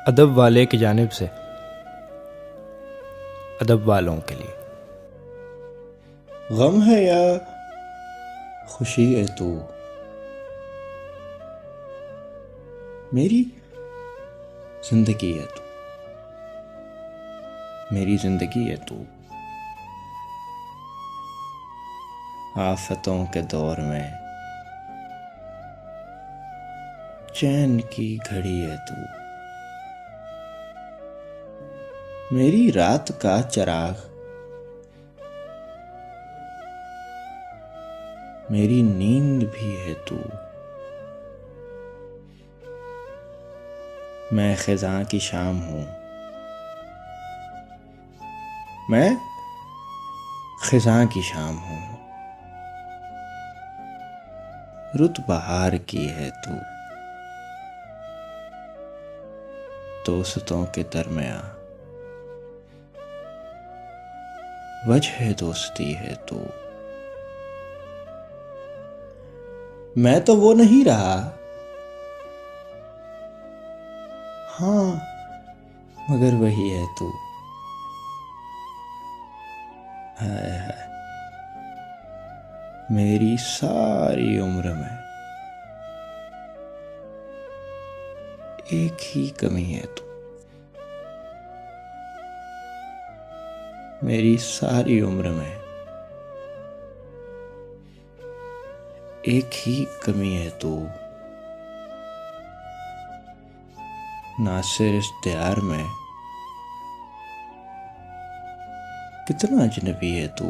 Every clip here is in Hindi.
अदब वाले की जानिब से अदब वालों के लिए। गम है या खुशी है तू, मेरी जिंदगी है तू, मेरी जिंदगी है तू। आफतों के दौर में चैन की घड़ी है तू, मेरी रात का चिराग, मेरी नींद भी है तू। मैं खिज़ां की शाम हूँ, मैं खिज़ां की शाम हूँ। रुत बहार की है तू, दोस्तों के दरमियाँ वजह दोस्ती है तू। मैं तो वो नहीं रहा, हाँ मगर वही है तू। हाय हाय, मेरी सारी उम्र में एक ही कमी है तू, मेरी सारी उम्र में एक ही कमी है तू। नासिर इश्तिहार में कितना अजनबी है तू,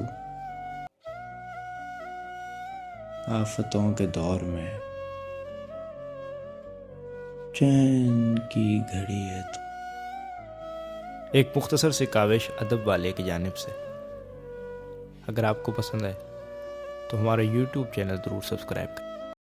आफतों के दौर में चैन की घड़ी है तू। एक मुख्तसर सी काविश अदब वाले की जानिब से। अगर आपको पसंद आए तो हमारा YouTube चैनल ज़रूर सब्सक्राइब करें।